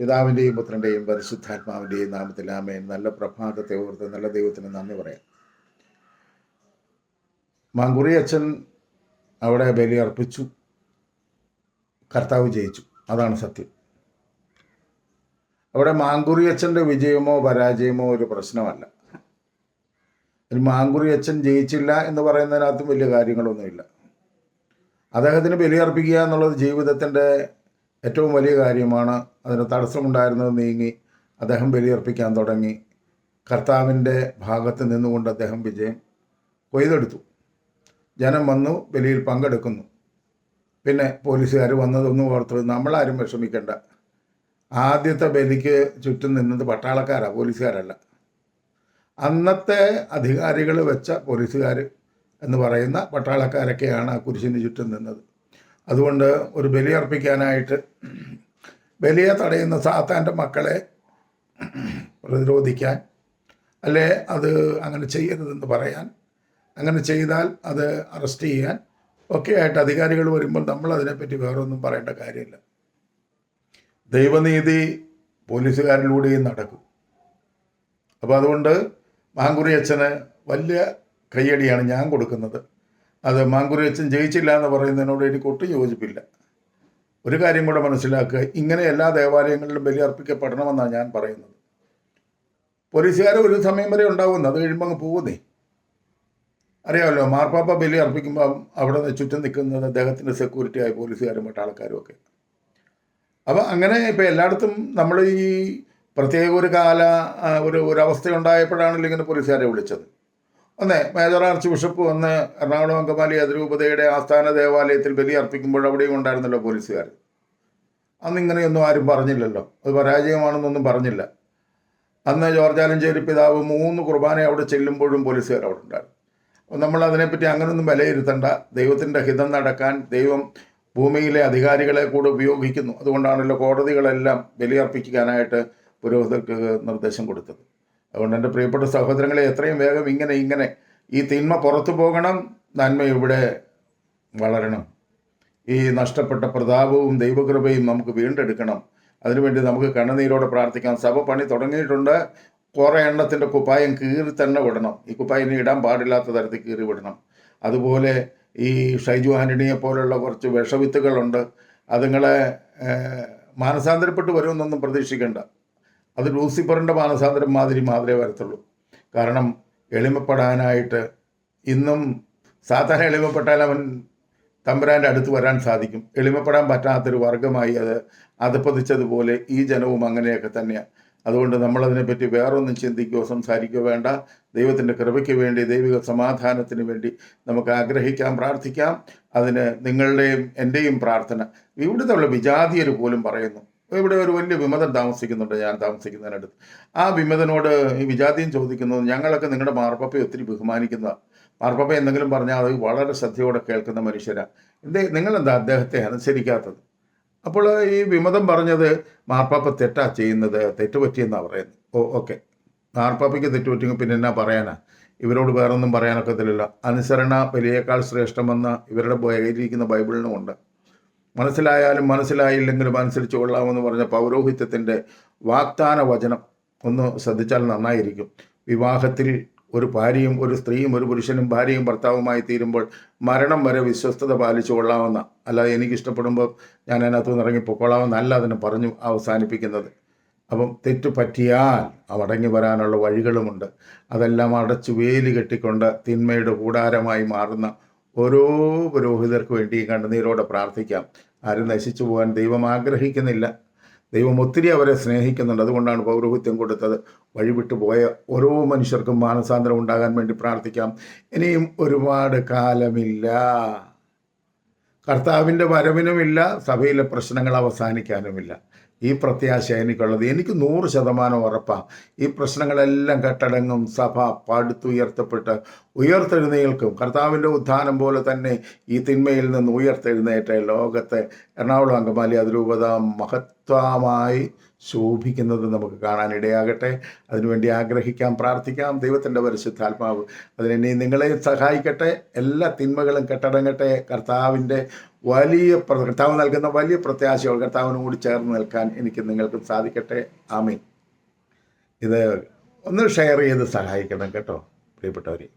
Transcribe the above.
പിതാവിൻ്റെയും പുത്രൻ്റെയും പരിശുദ്ധാത്മാവിൻ്റെയും നാമത്തിൽ ആമേൻ. നല്ല പ്രഭാതത്തെ ഓർത്ത് നല്ല ദൈവത്തിന് നന്ദി പറയാം. മാങ്കുറി അച്ഛൻ അവിടെ ബലി അർപ്പിച്ചു, കർത്താവ് ജയിച്ചു. അതാണ് സത്യം. അവിടെ മാങ്കുറി അച്ഛൻ്റെ വിജയമോ പരാജയമോ ഒരു പ്രശ്നമല്ല. മാങ്കുറി അച്ഛൻ ജയിച്ചില്ല എന്ന് പറയുന്നതിനകത്തും വലിയ കാര്യങ്ങളൊന്നുമില്ല. അദ്ദേഹത്തിന് ബലിയർപ്പിക്കുക എന്നുള്ളത് ജീവിതത്തിൻ്റെ ഏറ്റവും വലിയ കാര്യമാണ്. അതിന് തടസ്സമുണ്ടായിരുന്നത് നീങ്ങി അദ്ദേഹം ബലിയർപ്പിക്കാൻ തുടങ്ങി. കർത്താവിൻ്റെ ഭാഗത്ത് നിന്നുകൊണ്ട് അദ്ദേഹം വിജയം കൊയ്തെടുത്തു. ജനം വന്നു, ബലിയിൽ പങ്കെടുക്കുന്നു. പിന്നെ പോലീസുകാർ വന്നതൊന്നും ഓർത്ത് നമ്മളാരും വിഷമിക്കേണ്ട. ആദ്യത്തെ ബലിക്ക് ചുറ്റും നിന്നത് പട്ടാളക്കാരാണ്, പോലീസുകാരല്ല. അന്നത്തെ അധികാരികൾ വെച്ച പോലീസുകാർ എന്ന് പറയുന്ന പട്ടാളക്കാരൊക്കെയാണ് ആ കുരിശിന് ചുറ്റും നിന്നത്. അതുകൊണ്ട് ഒരു ബലിയർപ്പിക്കാനായിട്ട് ബലിയെ തടയുന്ന സാത്താൻ്റെ മക്കളെ പ്രതിരോധിക്കാൻ, അല്ലേ അത് അങ്ങനെ ചെയ്യരുതെന്ന് പറയാൻ, അങ്ങനെ ചെയ്താൽ അത് അറസ്റ്റ് ചെയ്യാൻ ഒക്കെ ആയിട്ട് അധികാരികൾ വരുമ്പോൾ നമ്മൾ അതിനെപ്പറ്റി വേറൊന്നും പറയേണ്ട കാര്യമില്ല. ദൈവനീതി പോലീസുകാരിലൂടെയും നടക്കും. അപ്പോൾ അതുകൊണ്ട് മാങ്കുറി അച്ഛന് വലിയ കയ്യടിയാണ് ഞാൻ കൊടുക്കുന്നത്. അത് മാങ്കുറി അച്ഛൻ ജയിച്ചില്ല എന്ന് പറയുന്നതിനോട് എനിക്ക് ഒട്ടും യോജിപ്പില്ല. ഒരു കാര്യം കൂടെ മനസ്സിലാക്കുക, ഇങ്ങനെ എല്ലാ ദേവാലയങ്ങളിലും ബലി അർപ്പിക്കപ്പെടണമെന്നാണ് ഞാൻ പറയുന്നത്. പോലീസുകാർ ഒരു സമയം വരെ ഉണ്ടാവുന്നു, അത് കഴിയുമ്പോൾ അങ്ങ് പോകുന്നേ. അറിയാമല്ലോ, മാർപ്പാപ്പ ബലി അർപ്പിക്കുമ്പോൾ അവിടെ നിന്ന് ചുറ്റും നിൽക്കുന്നത് അദ്ദേഹത്തിൻ്റെ സെക്യൂരിറ്റിയായ പോലീസുകാരും പട്ടാളക്കാരും ഒക്കെ. അപ്പം അങ്ങനെ ഇപ്പം എല്ലായിടത്തും നമ്മൾ ഈ പ്രത്യേക ഒരവസ്ഥ ഉണ്ടായപ്പോഴാണല്ലോ ഇങ്ങനെ പോലീസുകാരെ വിളിച്ചത്. മേജർ ആർച്ച് ബിഷപ്പ് വന്ന് എറണാകുളം അങ്കമാലി അതിരൂപതയുടെ ആസ്ഥാന ദേവാലയത്തിൽ ബലി അർപ്പിക്കുമ്പോൾ അവിടെയും ഉണ്ടായിരുന്നല്ലോ പോലീസുകാർ. അന്നിങ്ങനെയൊന്നും ആരും പറഞ്ഞില്ലല്ലോ, അത് പരാജയമാണെന്നൊന്നും പറഞ്ഞില്ല. അന്ന് ജോർജ് ആലഞ്ചേരി പിതാവ് 3 കുർബാന അവിടെ ചെല്ലുമ്പോഴും പോലീസുകാർ അവിടെ ഉണ്ടായിരുന്നു. അപ്പോൾ നമ്മൾ അതിനെപ്പറ്റി അങ്ങനൊന്നും വിലയിരുത്തണ്ട. ദൈവത്തിൻ്റെ ഹിതം നടക്കാൻ ദൈവം ഭൂമിയിലെ അധികാരികളെ കൂടെ ഉപയോഗിക്കുന്നു. അതുകൊണ്ടാണല്ലോ കോടതികളെല്ലാം ബലിയർപ്പിക്കാനായിട്ട് പുരോഹിതർക്ക് നിർദ്ദേശം കൊടുത്തത്. അതുകൊണ്ട് എൻ്റെ പ്രിയപ്പെട്ട സഹോദരങ്ങളെ, എത്രയും വേഗം ഇങ്ങനെ ഈ തിന്മ പുറത്തു പോകണം, നന്മ ഇവിടെ വളരണം. ഈ നഷ്ടപ്പെട്ട പ്രതാപവും ദൈവകൃപയും നമുക്ക് വീണ്ടെടുക്കണം. അതിനുവേണ്ടി നമുക്ക് കണ്ണുനീരോടെ പ്രാർത്ഥിക്കാം. സഭ പണി തുടങ്ങിയിട്ടുണ്ട്. കുറേ എണ്ണത്തിൻ്റെ കുപ്പായം കീറി തന്നെ വിടണം. ഈ കുപ്പായം ഇനി ഇടാൻ പാടില്ലാത്ത തരത്തിൽ കീറി വിടണം. അതുപോലെ ഈ ഷൈജു ആൻ്റണിയെ പോലുള്ള കുറച്ച് വിഷവിത്തുകളുണ്ട്. അതുങ്ങളെ മാനസാന്തരപ്പെട്ട് വരുമെന്നൊന്നും പ്രതീക്ഷിക്കേണ്ട. അത് ലൂസിഫറിൻ്റെ മാനസാന്തരം മാതിരി മാത്രമേ വരത്തുള്ളൂ. കാരണം എളിമപ്പെടാനായിട്ട് ഇന്നും സാധാരണ എളിമപ്പെട്ടാൽ അവൻ തമ്പുരാൻ്റെ അടുത്ത് വരാൻ സാധിക്കും. എളിമപ്പെടാൻ പറ്റാത്തൊരു വർഗമായി അത് അധപ്പതിച്ചതുപോലെ ഈ ജനവും അങ്ങനെയൊക്കെ തന്നെയാണ്. അതുകൊണ്ട് നമ്മളതിനെപ്പറ്റി വേറൊന്നും ചിന്തിക്കുകയോ സംസാരിക്കുകയോ വേണ്ട. ദൈവത്തിൻ്റെ കൃപയ്ക്ക് വേണ്ടി, ദൈവിക സമാധാനത്തിന് വേണ്ടി നമുക്ക് ആഗ്രഹിക്കാം, പ്രാർത്ഥിക്കാം. അതിന് നിങ്ങളുടെയും എൻ്റെയും പ്രാർത്ഥന. ഇവിടുത്തെ വിജാതിയർ പോലും പറയുന്നു, ഇവിടെ ഒരു വലിയ വിമതൻ താമസിക്കുന്നുണ്ട് ഞാൻ താമസിക്കുന്നതിനടുത്ത്. ആ വിമതനോട് ഈ വിജാതിയും ചോദിക്കുന്നത്, ഞങ്ങളൊക്കെ നിങ്ങളുടെ മാർപ്പാപ്പയെ ഒത്തിരി ബഹുമാനിക്കുന്നതാണ്. മാർപ്പാപ്പ എന്തെങ്കിലും പറഞ്ഞാൽ അത് വളരെ ശ്രദ്ധയോടെ കേൾക്കുന്ന മനുഷ്യരാണ്. നിങ്ങളെന്താ അദ്ദേഹത്തെ അനുസരിക്കാത്തത്? അപ്പോൾ ഈ വിമതം പറഞ്ഞത്, മാർപ്പാപ്പ തെറ്റാ ചെയ്യുന്നത്, തെറ്റുപറ്റിയെന്നാണ് പറയുന്നത്. ഓക്കെ, മാർപ്പാപ്പയ്ക്ക് തെറ്റുപറ്റിയെങ്കിൽ പിന്നെ എന്നാ പറയാനാ? ഇവരോട് വേറൊന്നും പറയാനൊക്കത്തില്ലല്ലോ. അനുസരണ ബലിയേക്കാൾ ശ്രേഷ്ഠമെന്ന് ഇവരുടെ കയ്യിലിരിക്കുന്ന ബൈബിളിനുമുണ്ട്. മനസ്സിലായാലും മനസ്സിലായില്ലെങ്കിലും അനുസരിച്ച് കൊള്ളാമെന്ന് പറഞ്ഞ പൗരോഹിത്യത്തിൻ്റെ വാഗ്ദാന വചനം ഒന്ന് ശ്രദ്ധിച്ചാൽ നന്നായിരിക്കും. വിവാഹത്തിൽ ഒരു ഭാര്യയും ഒരു സ്ത്രീയും ഒരു പുരുഷനും ഭാര്യയും ഭർത്താവുമായി തീരുമ്പോൾ മരണം വരെ വിശ്വസ്തത പാലിച്ചു കൊള്ളാമെന്ന, അല്ലാതെ എനിക്കിഷ്ടപ്പെടുമ്പോൾ ഞാൻ അതിനകത്തുനിന്ന് ഇറങ്ങി പൊക്കോളാമെന്നല്ല അതിനെ പറഞ്ഞു അവസാനിപ്പിക്കുന്നത്. അപ്പം തെറ്റു പറ്റിയാൽ മടങ്ങി വരാനുള്ള വഴികളുമുണ്ട്. അതെല്ലാം അടച്ചു വേലി കെട്ടിക്കൊണ്ട് തിന്മയുടെ കൂടാരമായി മാറുന്ന ഓരോ പുരോഹിതർക്ക് വേണ്ടി കണ്ണുനീരോടെ പ്രാർത്ഥിക്കാം. ആരും നശിച്ചു പോകാൻ ദൈവം ആഗ്രഹിക്കുന്നില്ല. ദൈവം ഒത്തിരി അവരെ സ്നേഹിക്കുന്നുണ്ട്. അതുകൊണ്ടാണ് പൗരോഹിത്യം കൊടുത്തത്. വഴിവിട്ടു പോയ ഓരോ മനുഷ്യർക്കും മാനസാന്തരം ഉണ്ടാകാൻ വേണ്ടി പ്രാർത്ഥിക്കാം. ഇനിയും ഒരുപാട് കാലമില്ല, കർത്താവിൻ്റെ വരവിനുമില്ല, സഭയിലെ പ്രശ്നങ്ങൾ അവസാനിക്കാനുമില്ല. ഈ പ്രത്യാശ എനിക്കുള്ളത്. എനിക്ക് 100% ഉറപ്പാണ്. ഈ പ്രശ്നങ്ങളെല്ലാം കെട്ടടങ്ങും. സഭ പടുത്തുയർത്തപ്പെട്ട് ഉയർത്തെഴുന്നേൽക്കും. കർത്താവിൻ്റെ ഉത്ഥാനം പോലെ തന്നെ ഈ തിന്മയിൽ നിന്ന് ഉയർത്തെഴുന്നേറ്റ ലോകത്തെ എറണാകുളം അങ്കമാലി അതിരൂപത മഹത്വമായി ശോഭിക്കുന്നത് നമുക്ക് കാണാനിടയാകട്ടെ. അതിനുവേണ്ടി ആഗ്രഹിക്കാം, പ്രാർത്ഥിക്കാം. ദൈവത്തിൻ്റെ പരിശുദ്ധാത്മാവ് അതിനെ നിങ്ങളെ സഹായിക്കട്ടെ. എല്ലാ തിന്മകളും കെട്ടടങ്ങട്ടെ. കർത്താവിൻ്റെ വലിയ കർത്താവ് നൽകുന്ന വലിയ പ്രത്യാശകൾ കർത്താവിനും കൂടി ചേർന്ന് നിൽക്കാൻ എനിക്ക് നിങ്ങൾക്കും സാധിക്കട്ടെ. ആമീൻ. ഇത് ഒന്ന് ഷെയർ ചെയ്ത് സഹായിക്കണം കേട്ടോ പ്രിയപ്പെട്ടവരെ.